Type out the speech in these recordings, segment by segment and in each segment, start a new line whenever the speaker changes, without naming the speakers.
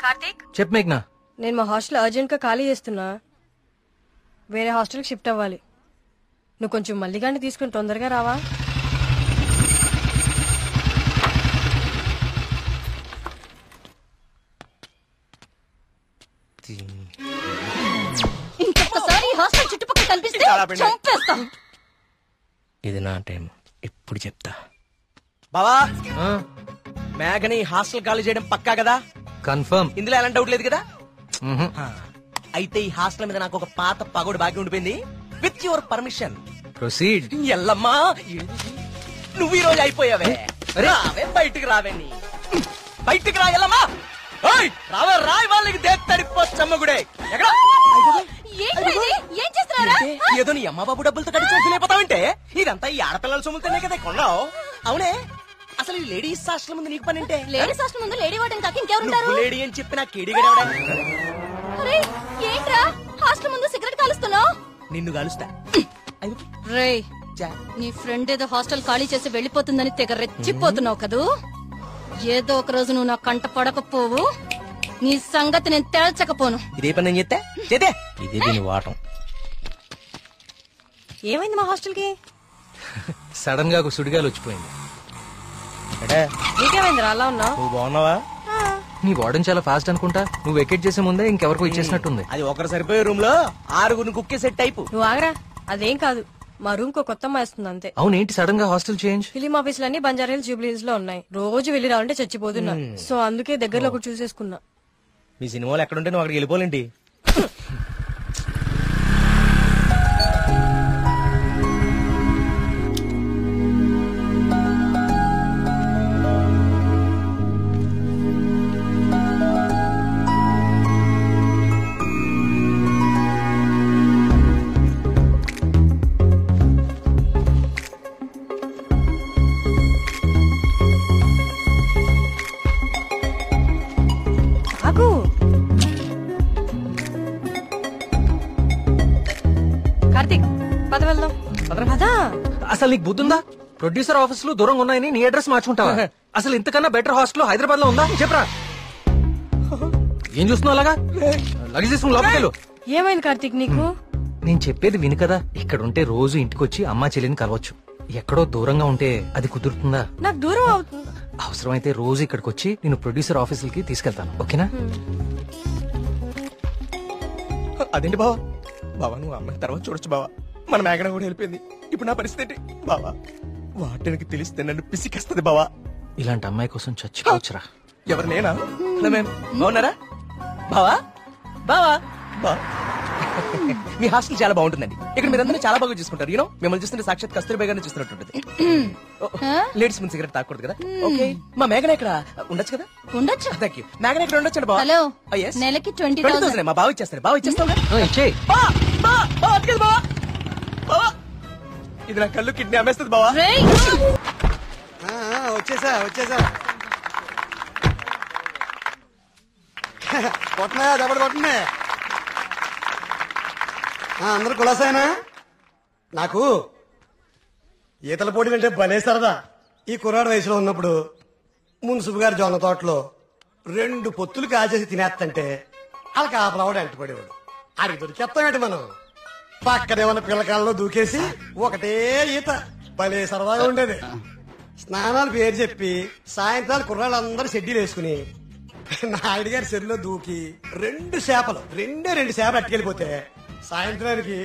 కార్తీక్
చెప్పు మేఘ్నా.
నేను మా హాస్టల్ అర్జెంట్ గా ఖాళీ చేస్తున్నా, వేరే హాస్టల్కి షిఫ్ట్ అవ్వాలి. నువ్వు కొంచెం మల్లిగాన్ని తీసుకుని తొందరగా రావా?
ఇంకొకసారి హాస్టల్ చుట్టుపక్కల కనిపిస్తే చంపేస్తా.
ఇది నా టైం, ఇప్పుడు చెప్తా. బావా, మేఘని హాస్టల్ ఖాళీ చేయడం పక్కా కదా?
కన్ఫర్మ్.
ఇందులో ఎలాంటి డౌట్ లేదు కదా? అయితే ఈ హాస్టల్ మీద నాకు ఒక పాత పగోడు బాకీ ఉండిపోయింది. With your permission
proceed.
Yellamma, నువ్వు ఈ రోజు అయిపోయావే. రావే, బయటికి రావే. నీ బయటికి రా ఎల్లమ్మా. రావే, రాయి వాళ్ళకి దేత్తడిపోచ్చమ్మగుడే. ఎక్కడ
ఏం చేస్తున్నారా?
ఏదో నీ అమ్మ బాబు డబ్బులతో కట్టి చూసిపోతావంటే ఇదంతా ఈ ఆడపిల్లల సొమ్ములతోనే కదా కొన్నావు. అవునే, అసలు ఈ లేడీస్ హాస్టల్ ముందు నీకు పని అంటే?
లేడీస్ హాస్టల్ ముందు లేడీ వార్డెన్ కాక ఇంకెవరుంటారు?
లేడీ అని చెప్పి నాకు కేడిగడవడా?
ఏంట్రా హాస్టల్ ముందు సిగరెట్ కాలుస్తున్నావు?
నిన్ను కాలుస్తా.
రేయ్, నీ ఫ్రెండ్ ఏదో హాస్టల్ ఖాళీ చేసి వెళ్లిపోతుందని తెగ రెచ్చిపోతున్నావు కదూ. ఏదో ఒక రోజు నువ్వు నా కంట పడకపోవు, నీ సంగతి నేను తేల్చకపోను.
ఇదే పని నేను చెప్తే చేతే ఇదే దీని వాటం.
ఏమైంది మా హాస్టల్ కి?
సడన్ గా ఒక సుడిగాలు వచ్చిపోయింది.
నీకేమైందిరా అలా ఉన్నావు?
నువ్వు బాగున్నావా?
నీ వార్డెన్ చాలా ఫాస్ట్ అనుకుంటా. నువ్వు వెకేట్ చేసే ముందే ఇంకెవరికో ఇచ్చేసినట్టుంది.
అది ఒకరు సరిపోయే రూమ్ లో 6 కుక్కే సెట్ టైపు.
నువ్వు ఆగరా, అదేం కాదు. మా రూమ్ కు కొత్త అమ్మాయి వస్తుంది అంతే.
అవునేంటి సడన్ గా హాస్టల్ చేంజ్?
ఫిలిం ఆఫీసులన్నీ బంజారాహిల్స్, జూబ్లీ హిల్స్ లో ఉన్నాయి. రోజు వెళ్లి రావాలంటే చచ్చిపోతున్నా. సో అందుకే దగ్గరలో ఒకటి చూసేసుకున్నా.
మీ సినిమాలు ఎక్కడుంటే నువ్వు అక్కడికి వెళ్ళిపోలేంటి?
కార్తీక్, పద వెళ్దాం. పదా.
అసలు నీకు బుద్ధుందా? ప్రొడ్యూసర్ ఆఫీసులు దూరంగా ఉన్నాయని నీ అడ్రస్ మార్చుకుంటావా? అసలు ఇంతకన్నా బెటర్ హాస్టల్ హైదరాబాద్ లో ఉందా చెప్పరా? ఏం చూస్తున్నావు అలాగా? లగేజ్ తీసుకుని లోపలికి వెళ్ళు.
ఏమైంది కార్తీక్ నీకు?
నేను చెప్పేది విను కదా. ఇక్కడ ఉంటే రోజు ఇంటికి వచ్చి అమ్మా చెల్లిని కలవచ్చు. ఎక్కడో దూరంగా ఉంటే అది కుదురుతుందా?
నాకు దూరం అవుతుంది.
అవసరమైతే రోజు ఇక్కడికి వచ్చి నేను ప్రొడ్యూసర్ ఆఫీసులకి తీసుకెళ్తాను, ఓకేనా?
అదేంటి బావా? బావా, నువ్వు అమ్మాయి తర్వాత చూడొచ్చు బావా. మన మేఘన కూడా వెళ్ళిపోయింది. ఇప్పుడు నా పరిస్థితి ఏంటి బావా? వాటికి తెలిస్తే నన్ను పిసికేస్తుంది బావా.
ఇలాంటి అమ్మాయి కోసం చచ్చిపోవచ్చురా.
ఎవరు నేనా? హలో మ్యామ్, బాగున్నారా? బావా బావా బా మీ హాస్టల్ చాలా బాగుంటుందండి. ఇక్కడ మీరందరూ చాలా బాగా చూసుకుంటారు. యూనో, మిమ్మల్ని చూస్తుంటే సాక్షాత్ కస్తూరిబా గారిని చూస్తున్నట్టుంటది. లేడీస్ ముందు సిగరెట్ తాకూడదు కదా? ఓకే. మా మేఘన ఇక్కడ ఉండొచ్చు కదా?
ఉండొచ్చు.
Thank you. మేఘన ఇక్కడ ఉండొచ్చు బావా.
Hello,
Oh, yes.
నెలకి
20,000 మా బావ ఇచ్చేస్తారు. బావ ఇచ్చేస్తావు
ఇచ్చేయ్.
ఇది నా కళ్ళు కిడ్నీ అమ్మేస్తుంది బావా.
వచ్చేసా కొట్టనా దెబ్బడు కొట్టనే. అందరు కులాసాయనా? నాకు ఈతల పోటీలు అంటే భలే సరదా. ఈ కుర్రాడు వయసులో ఉన్నప్పుడు మున్సిపు గారి జొన్న తోటలో 2 పొత్తులు కాచేసి తినేస్తంటే వాళ్ళకి ఆపలవాడు ఎంటపడేవాడు. అడిగి దొరికేస్తామేంటి మనం? పక్కనే ఉన్న పిల్లకాలలో దూకేసి ఒకటే ఈత. భలే సరదాగా ఉండేది. స్నానాలు పేరు చెప్పి సాయంత్రాలు కుర్రాళ్ళందరూ షెడ్యూల్ వేసుకుని నాయుడు గారి చెరువులో దూకి 2 చేపలు అట్టుకెళ్ళిపోతే సాయంత్రానికి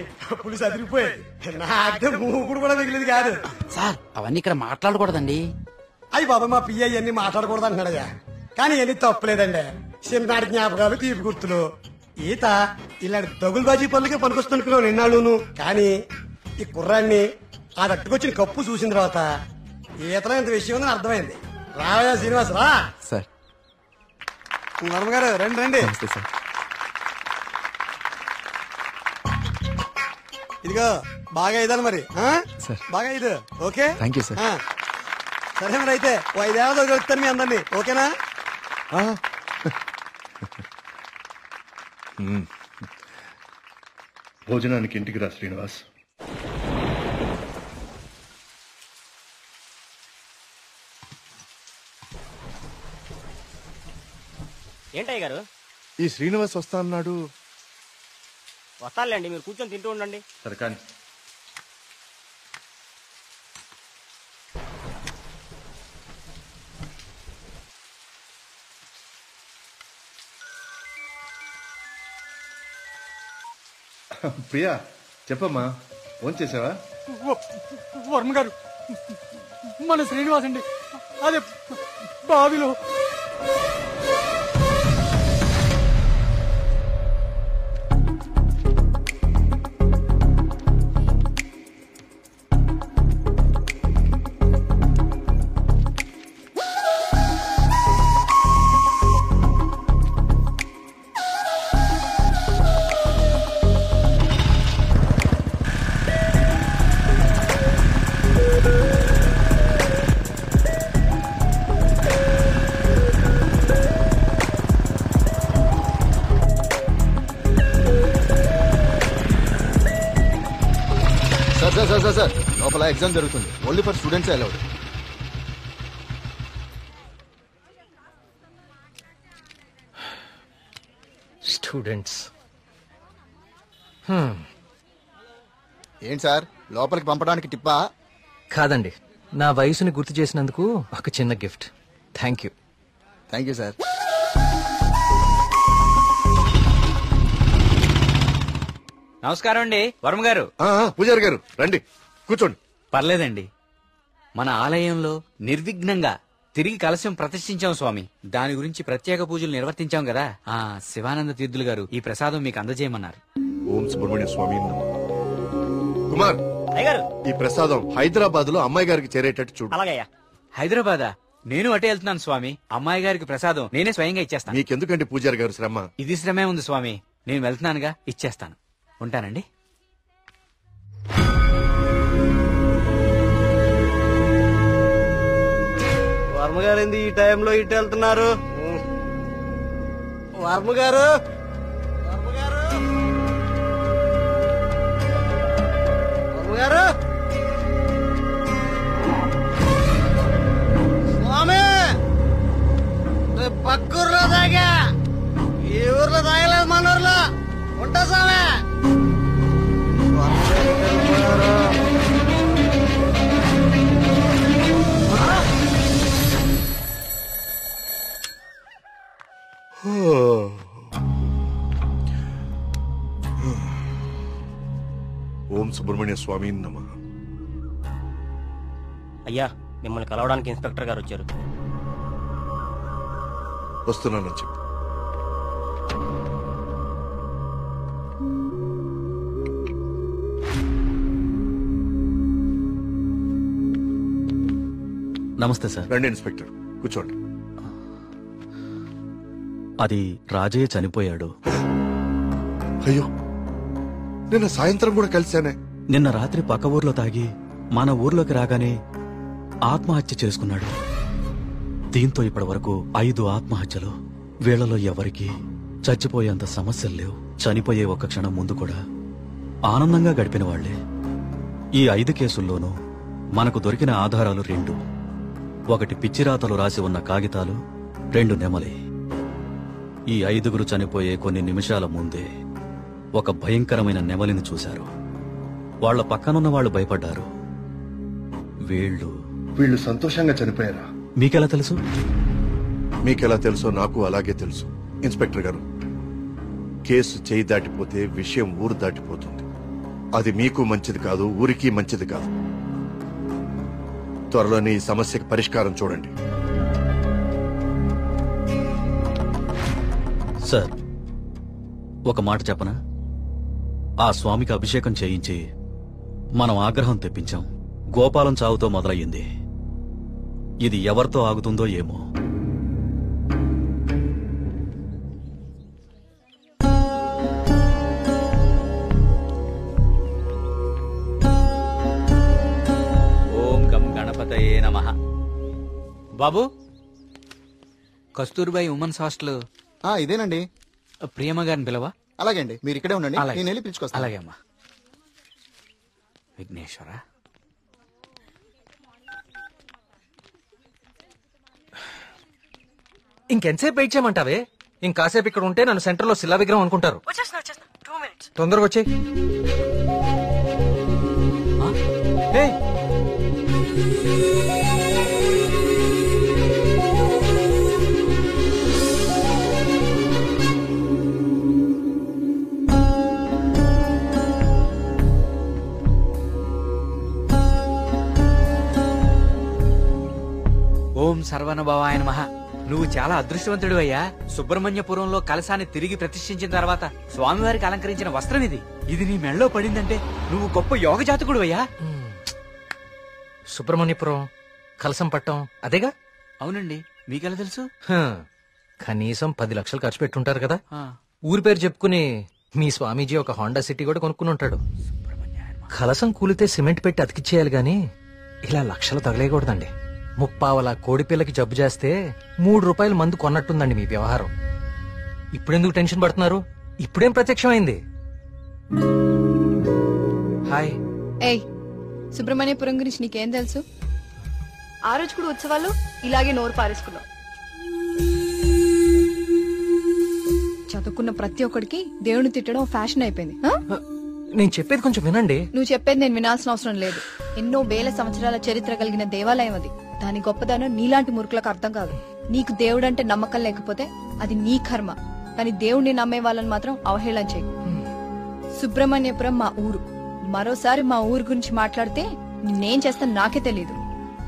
పులిసి అదిరిపోయేది. నాకే మూకుడు కూడా మిగిలింది కాదు.
సార్, అవన్నీ ఇక్కడ మాట్లాడకూడదండి.
అయ్యి బాబా, మా పియ్య ఇవన్నీ మాట్లాడకూడదు అంటున్నాడయ్యా. కానీ ఇవన్నీ తప్పులేదండి. చిన్ననాటి జ్ఞాపకాలు, తీపి గుర్తులు. ఈత ఇలాంటి దగులుబాజీ పనులకే పనికొస్తున్నాను నిన్నాళ్ళును. కానీ ఈ కుర్రాన్ని ఆ దట్టుకొచ్చిన కప్పు చూసిన తర్వాత ఈతలో ఇంత విషయం ఉందని అర్థమైంది. రావయ్యా శ్రీనివాస్, రా.
సార్,
వర్మ గారు రండి రండి. ఇదిగో బాగా ఇదాలి మరి. బాగా ఇది ఓకే.
Thank you sir.
సరే మరి అయితే 5 ఏళ్ళ దొరుకుతాను మీ అందరినీ, ఓకేనా?
భోజనానికి ఇంటికి రా శ్రీనివాస్.
ఏంటా
చెప్పండి గారు.
ఈ శ్రీనివాస్ వస్తా అన్నాడు.
వస్తానులేండి, మీరు కూర్చొని తింటూ ఉండండి.
సరే కానీ ప్రియా చెప్పమ్మా, ఫోన్ చేసావా?
వర్మ గారు, మన శ్రీనివాస్ అండి, అదే బావిలో.
సార్ లోపల ఎగ్జామ్ జరుగుతుంది. Only for students allowed.
Students
ఏంటి సార్, లోపలికి పంపడానికి టిప్పా?
కాదండి, నా వయసుని గుర్తు చేసినందుకు ఒక చిన్న gift. Thank you.
Thank you sir.
నమస్కారం అండి వర్మ గారు.
పూజారి గారు రండి, కూర్చోండి.
పర్లేదండి, మన ఆలయంలో నిర్విఘ్నంగా తిరిగి కలశం ప్రతిష్ఠించాం స్వామి. దాని గురించి ప్రత్యేక పూజలు నిర్వర్తించాం కదా. శివానంద తీర్థులు గారు ఈ ప్రసాదం మీకు అందజేయమన్నారు.
ఓం సుబ్రహ్మణ్య స్వామి నమః. కుమార్,
అయ్యగారు
ఈ ప్రసాదం హైదరాబాద్ లో అమ్మాయి గారికి చేరేటట్టు చూడు.
అలాగయ్యా.
హైదరాబాదా? నేను అటే వెళ్తున్నాను స్వామి. అమ్మాయి గారికి ప్రసాదం నేనే స్వయంగా ఇచ్చేస్తాను.
మీకెందుకండి పూజారి గారు శ్రమ?
ఇది శ్రమే ఉంది స్వామి. నేను వెళ్తున్నానుగా, ఇచ్చేస్తాను. ఉంటానండి.
వర్మగారు ఏంది ఈ టైంలో ఇటు వెళ్తున్నారు? వర్మగారు, వర్మగారు, వర్మగారు, స్వామి పక్కూర్లో తాగా, ఈ ఊర్లో తాగలేదు, మన ఊర్లో ఉంటా స్వామి.
ఓం సుబ్రహ్మణ్య స్వామి నమః.
అయ్యా, మిమ్మల్ని కలవడానికి ఇన్స్పెక్టర్ గారు వచ్చారు.
వస్తున్నానని చెప్పు.
నమస్తే సార్.
రండి ఇన్స్పెక్టర్, కూర్చోండి.
అది రాజయ్య చనిపోయాడు.
అయ్యో, నిన్న సాయంత్రం కూడా కలిశానే.
నిన్న రాత్రి పక్క ఊర్లో తాగి మన ఊర్లోకి రాగానే ఆత్మహత్య చేసుకున్నాడు. దీంతో ఇప్పటి వరకు 5 ఆత్మహత్యలు. వీళ్లలో ఎవరికి చచ్చిపోయేంత సమస్యలు లేవు. చనిపోయే ఒక్క క్షణం ముందు కూడా ఆనందంగా గడిపిన వాళ్లే. ఈ 5 కేసుల్లోనూ మనకు దొరికిన ఆధారాలు 2. ఒకటి పిచ్చిరాతలు రాసి ఉన్న కాగితాలు, 2 నెమలి. ఈ 5గురు చనిపోయే కొన్ని నిమిషాల ముందే ఒక భయంకరమైన నెమలిని చూశారు. వాళ్ల పక్కనున్న వాళ్ళు భయపడ్డారు.
వీళ్ళు సంతోషంగా చనిపోయారా?
మీకెలా తెలుసు?
మీకెలా తెలుసో నాకు అలాగే తెలుసు. ఇన్స్పెక్టర్ గారు, కేసు చేయి దాటిపోతే విషయం ఊరు దాటిపోతుంది. అది మీకు మంచిది కాదు, ఊరికి మంచిది కాదు. త్వరలోనే ఈ సమస్యకి పరిష్కారం చూడండి.
సార్, ఒక మాట చెప్పనా? ఆ స్వామికి అభిషేకం చేయించి మనం ఆగ్రహం తెప్పించాం. గోపాలం చావుతో మొదలయ్యింది. ఇది ఎవరితో ఆగుతుందో ఏమో.
ఓం గం గణపతయే నమః. బాబు, కస్తూర్బాయి ఉమెన్స్ హాస్టల్
ఇదేనండి.
ప్రియమ్మ గారిని పిలవా?
అలాగే అండి, మీరు ఇక్కడే ఉండండి,
అలాగే.
నేను వెళ్ళి పిలుచుకొస్తాను.
అలాగే అమ్మా. విఘ్నేశ్వర,
ఇంకెంతసేపు వెయిట్ చేయమంటావే? ఇంకాసేపు ఇక్కడ ఉంటే నన్ను సెంటర్ లో శిలా విగ్రహం అనుకుంటారు. తొందరగా వచ్చే.
ఓం సర్వనుభవాయ నమః. నువ్వు చాలా అదృష్టవంతుడు అయ్యా. సుబ్రహ్మణ్యపురంలో కలశాన్ని తిరిగి ప్రతిష్ఠించిన తర్వాత స్వామివారికి అలంకరించిన వస్త్రం ఇది. ఇది నీ మెళ్ళలో పడిందంటే నువ్వు గొప్ప యోగ జాతకుడు అయ్యా.
సుబ్రహ్మణ్యపురం కలసం పట్టం అదేగా?
అవునండి, మీకెలా తెలుసు?
కనీసం 10 లక్షలు ఖర్చు పెట్టుంటారు కదా. ఊరి పేరు చెప్పుకుని మీ స్వామీజీ ఒక హోండా సిటీ కూడా కొనుక్కుని ఉంటాడు. కలసం కూలితే సిమెంట్ పెట్టి అతికిచ్చేయాలి గాని ఇలా లక్షలు తగలేయకూడదండి. 30 కోడిపిల్లకి జబ్బు చేస్తే 3 రూపాయల మందు కొన్నట్టుందండి మీ వ్యవహారం. ఇప్పుడెందుకు టెన్షన్ పడుతున్నారు? ఇప్పుడేం ప్రత్యక్షమైంది? హాయ్.
ఏయ్, సుబ్రహ్మణ్యపురం గురించి నీకేం తెలుసు? ఆ రోజు కూడా ఉత్సవాలు ఇలాగే నోరు పారేసుకున్నావు. చదువుకున్న ప్రతి ఒక్కడికి దేవుని తిట్టడం ఫ్యాషన్ అయిపోయింది.
నేను చెప్పేది కొంచెం వినండి.
నువ్వు చెప్పేది నేను వినాల్సిన అవసరం లేదు. ఎన్నో వేల సంవత్సరాల చరిత్ర కలిగిన దేవాలయం అది. దాని గొప్పదనం నీలాంటి మురుకులకు అర్థం కాదు. నీకు దేవుడంటే నమ్మకం లేకపోతే అది నీ కర్మ, కానీ దేవుడిని నమ్మే వాళ్ళని మాత్రం అవహేళన చేయకు. సుబ్రహ్మణ్యపురం మా ఊరు. మరోసారి మా ఊరు గురించి మాట్లాడితే నిన్నేం చేస్తాను నాకే తెలీదు.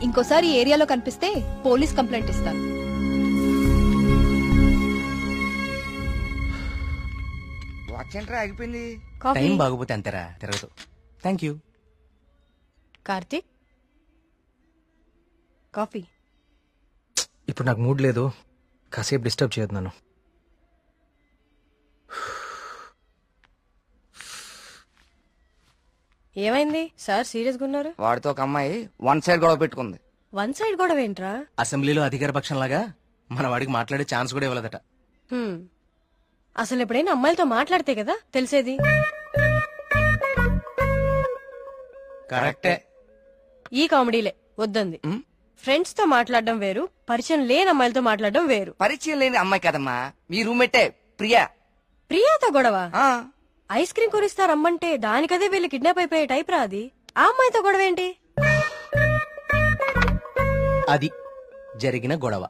ఇంకోసారి ఈ ఏరియాలో కనిపిస్తే పోలీస్ కంప్లైంట్ ఇస్తాను.
ఆగిపోయింది.
కాఫీ.
టైం బాగోపోతే అంతేరా తిరగదు. Thank you.
కార్తీక్, కాఫీ.
ఇప్పుడు నాకు మూడ్ లేదు, కాసేపు డిస్టర్బ్ చేయదు నన్ను.
ఏమైంది సార్ సీరియస్ గా ఉన్నారు?
వాడితో ఒక అమ్మాయి 1 సైడ్ గొడవ పెట్టుకుంది.
1 సైడ్ గొడవ ఏంట్రా?
అసెంబ్లీలో అధికార పక్షం లాగా మన వాడికి మాట్లాడే ఛాన్స్ కూడా ఇవ్వలేదట.
అసలు ఎప్పుడైనా అమ్మాయిలతో మాట్లాడితే కదా తెలిసేది.
కరెక్టే.
ఈ కామెడీలే వద్దంది. ఫ్రెండ్స్ తో మాట్లాడడం వేరు, పరిచయం లేని అమ్మాయిలతో మాట్లాడడం వేరు.
పరిచయం లేని అమ్మాయి కదమ్మా, మీ రూమ్మేటే ప్రియా.
ప్రియాతో గొడవ? ఐస్ క్రీమ్ కొనిస్తా రమ్మంటే దానికదే వీళ్ళు కిడ్నాప్ అయిపోయే టైప్ రా అది. ఆ అమ్మాయితో గొడవ ఏంటి?
అది జరిగిన గొడవ.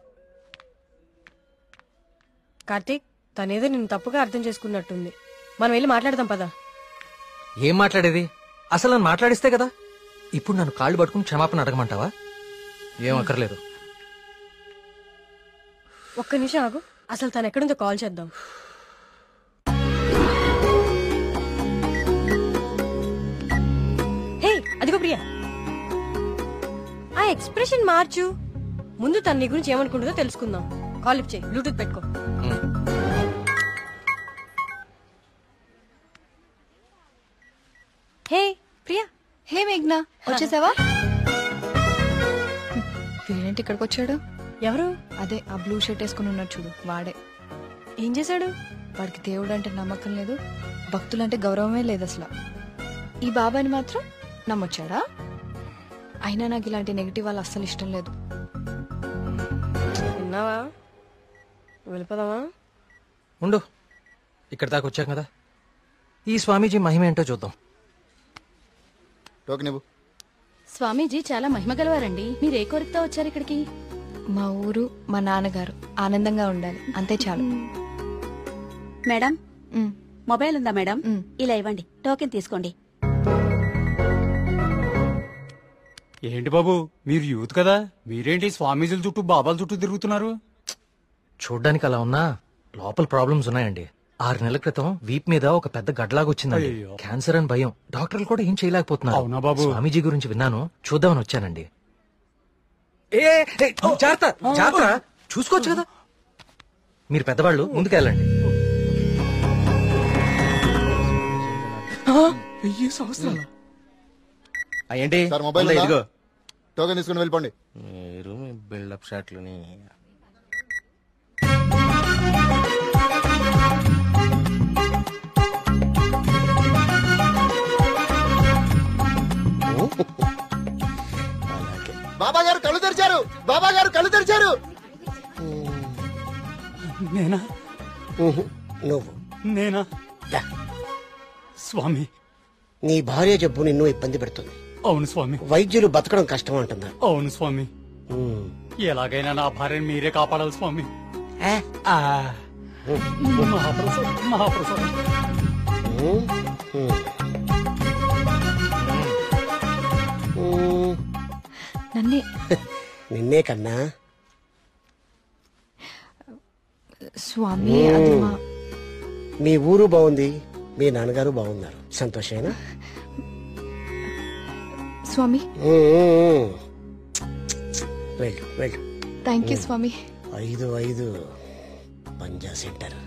కార్తీక్, తనేదో నిన్ను తప్పుగా అర్థం చేసుకున్నట్టుంది. మనం వెళ్ళి మాట్లాడదాం పదా.
ఏం మాట్లాడేది? అసలు నన్ను మాట్లాడిస్తే కదా. ఇప్పుడు నన్ను కాళ్ళు పట్టుకుని క్షమాపణ అడగమంటావా? ఏం అక్కర్లేదు.
ఒక్క నిమిషం ఆగు, అసలు తను ఎక్కడుందో కాల్ చేద్దాం. హే, అదిగో ప్రియా. ఆ ఎక్స్ప్రెషన్ మార్చు. ముందు తన నీ గురించి ఏమనుకుంటుందో తెలుసుకుందాం. కాల్ లిఫ్ట్ చేయి, బ్లూటూత్ పెట్టుకో. హే ప్రియా.
హే మేఘ్నా, వచ్చేసావా? వీడేంటి ఇక్కడికి వచ్చాడు?
ఎవరు?
అదే ఆ బ్లూ షర్ట్ వేసుకుని ఉన్నాడు చూడు, వాడే.
ఏం చేశాడు?
వాడికి దేవుడు అంటే నమ్మకం లేదు, భక్తులంటే గౌరవమే లేదు అసలు. ఈ బాబాని మాత్రం నమ్మొచ్చాడా? అయినా నాకు ఇలాంటి నెగిటివ్ వాళ్ళు అస్సలు ఇష్టం లేదు.
విన్నావా? వెళ్ళిపోదామా?
ఉండు, ఇక్కడ దాకా వచ్చాం కదా, ఈ స్వామీజీ మహిమ ఏంటో చూద్దాం.
స్వామీజీ చాలా మహిమ గలవారండి. మీరు ఏ కోరికతో వచ్చారు ఇక్కడికి?
మా ఊరు, మా నాన్నగారు ఆనందంగా ఉండాలి, అంతే చాలు.
మేడం, మొబైల్ ఉందా మేడం? ఇలా ఇవ్వండి, టోకెన్ తీసుకోండి.
ఏంటి బాబు, మీరు యూత్ కదా, మీరేంటి స్వామీజీల చుట్టూ బాబాల చుట్టూ తిరుగుతున్నారు?
చూడ్డానికి అలా ఉన్నా లోపల ప్రాబ్లమ్స్ ఉన్నాయండి. 6 నెలల క్రితం వీప్ మీద ఒక పెద్ద గడ్లాగా వచ్చిందండి. క్యాన్సర్ అని భయం, డాక్టర్లు కూడా ఏం చేయలేకపోతున్నారు.
అవునా బాబు?
స్వామీజీ గురించి విన్నాను, చూద్దామని వచ్చానండి. జాగ్రత్త జాగ్రత్త, చూసుకోవచ్చు కదా. మీరు పెద్దవాళ్ళు, ముందుకెళ్ళండి.
ఏంటి
సార్ మొబైల్
ఉందా?
ఉందా?
ఇదిగో
టోకెన్ తీసుకుని వెళ్ళిపోండి.
మీరు మీ బిల్డప్ షాట్లని.
బాబా గారు కళ్ళు తెరిచారు, బాబా గారు కళ్ళు తెరిచారు.
నేనా?
నువ్వు
నేనా
దా.
స్వామి
నీ భార్య జబ్బు నిన్ను ఇబ్బంది పెడుతుంది.
అవును స్వామి.
వైద్యులు బతకడం కష్టం అంటున్నారు.
అవును స్వామి. ఎలాగైనా నా భార్యను మీరే కాపాడాలి స్వామి. మహాప్రసాద్ మహాప్రసాద్.
నిన్నే కన్నా
స్వామి అది
మీ ఊరు బాగుంది, మీ నాన్నగారు బాగున్నారు, సంతోషేనా
స్వామి?
వెళ్ళు వెళ్ళు.
థ్యాంక్ యూ స్వామి.
5 పంజా సెంటర్.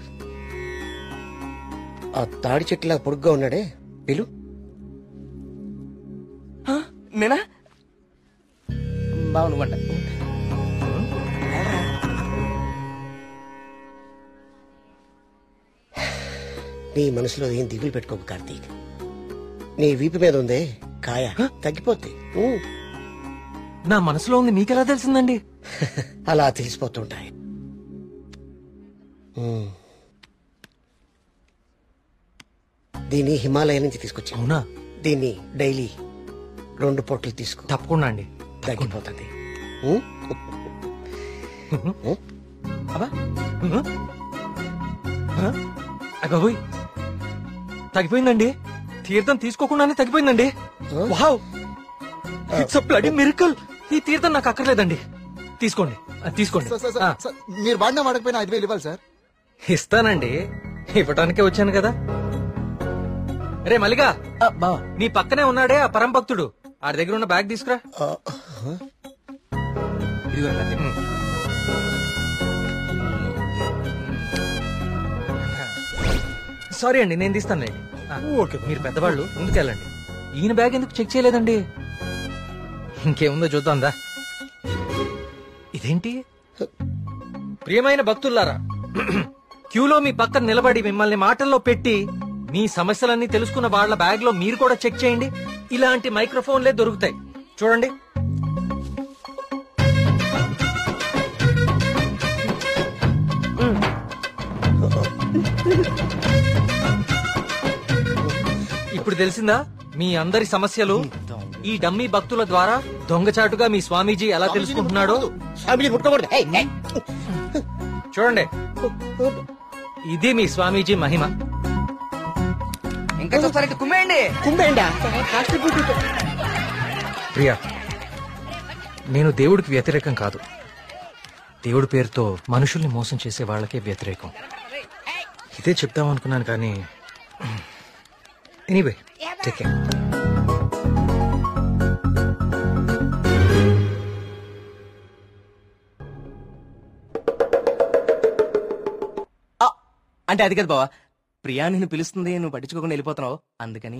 ఆ తాడి చెట్టులా పొడుగ్గా ఉన్నాడే పిలు.
నేనా బాగునుమంట.
నీ మనసులో ఏం దిగులు పెట్టుకోకు కార్తీక్. నీ వీపు మీద ఉందే కాయ తగ్గిపోద్ది.
నా మనసులో ఉంది మీకెలా తెలిసిందండి?
అలా తెలిసిపోతుంటాయి. దీన్ని హిమాలయ నుంచి తీసుకొచ్చా.
అవునా?
దీన్ని డైలీ 2 పొట్లు తీసుకో.
తప్పకుండా అండి,
తగ్గిపోతుంది.
అగోయ్ తగ్గిపోయిందండి. తీర్థం తీసుకోకుండానే తగ్గిపోయిందండి. Wow, it's a bloody miracle. ఈ తీర్థం నాకు అక్కర్లేదండి. తీసుకోండి తీసుకోండి.
మీరు వాడినా వాడకపోయినా 5,000 ఇవ్వాలి సార్.
ఇస్తానండి, ఇవ్వటానికే వచ్చాను కదా. రే మల్లిగా, నీ పక్కనే ఉన్నాడే ఆ పరం భక్తుడు, ఆడి దగ్గర ఉన్న బ్యాగ్ తీసుకురా. సారీ అండి, నేను తీస్తానులేండి. ఓకే, మీరు పెద్దవాళ్ళు ముందుకెళ్ళండి. ఈయన బ్యాగ్ ఎందుకు చెక్ చేయలేదండి? ఇంకేముందో చూద్దాందా. ఇదేంటి? ప్రియమైన భక్తులారా, క్యూలో మీ పక్కన నిలబడి మిమ్మల్ని మాటల్లో పెట్టి మీ సమస్యలన్నీ తెలుసుకున్న వాళ్ళ బ్యాగ్ లో మీరు కూడా చెక్ చేయండి. ఇలాంటి మైక్రోఫోన్లే దొరుకుతాయి, చూడండి. ఇప్పుడు తెలిసిందా మీ అందరి సమస్యలు? ఈ డమ్మీ భక్తుల ద్వారా దొంగచాటుగా మీ స్వామీజీ ఎలా తెలుసుకుంటున్నాడో చూడండి. ఇది మీ స్వామీజీ మహిమ.
ఇంకా చూస్తారంటే కుమ్మేయండి.
ప్రియా, నేను దేవుడికి వ్యతిరేకం కాదు. దేవుడి పేరుతో మనుషుల్ని మోసం చేసే వాళ్ళకే వ్యతిరేకం. ఇదే చెప్తామనుకున్నాను కానీ ఎనీవే, టేక్ కేర్.
అంటే అది కదా బావా, ప్రియా నిన్ను పిలుస్తుంది, నువ్వు పట్టించుకోకుండా వెళ్ళిపోతున్నావు, అందుకని.